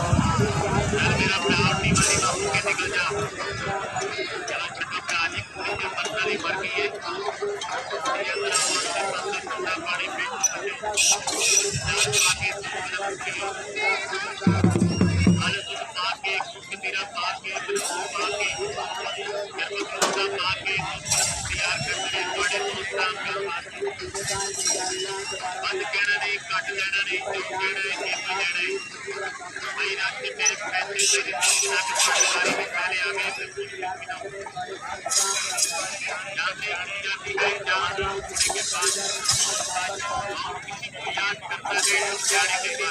मेरा भरा उन्नी वाली बाबू के निकल जा चलो छठा भरा जी पूरी जो बंदरी मर गई है ठंडा पानी पाके तेरा पाके पाके तैयार करते बड़े दोस्तां बंद कहना नहीं कट लेना नहीं जो कहना है ये लेना है भाई रात के मेरे पैसे मेरे पहले आ गए जाते गए जाते के बाद किसी को याद करता गए जाने के लिए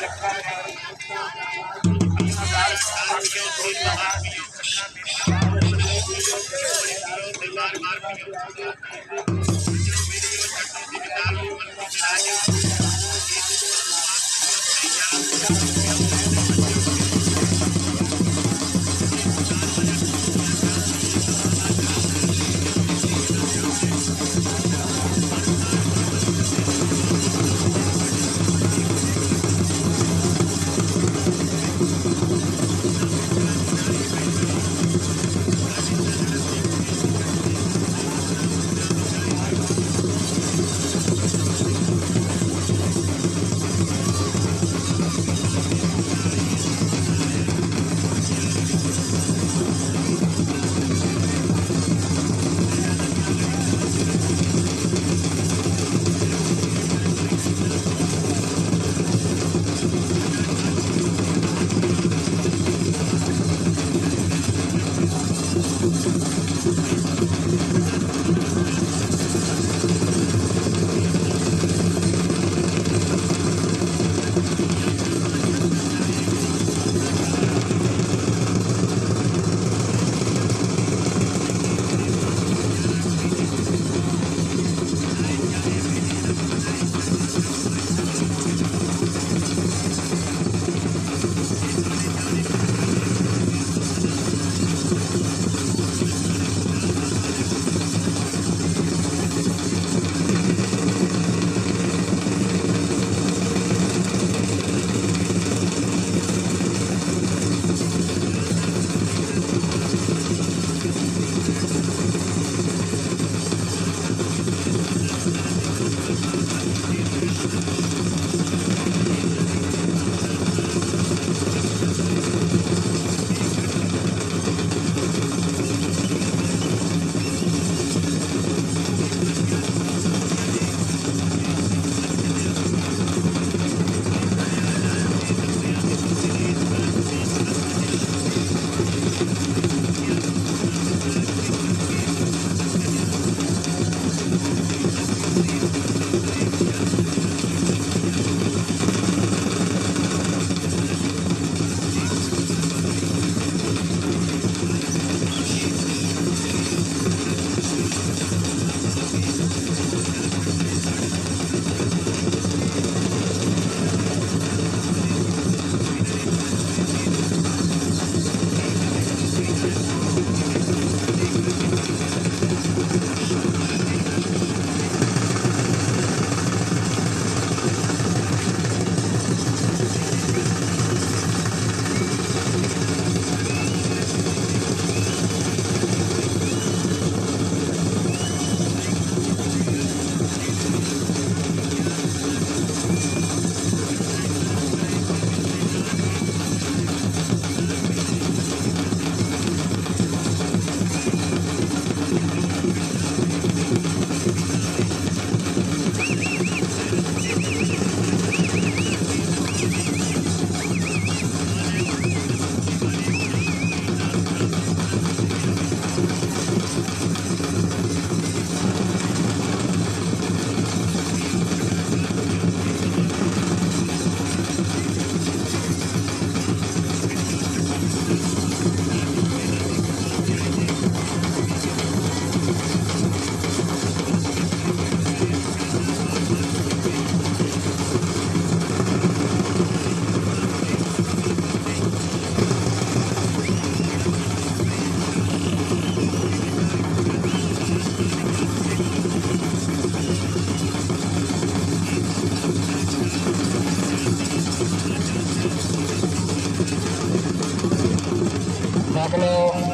बार बार ਮਤਲਬ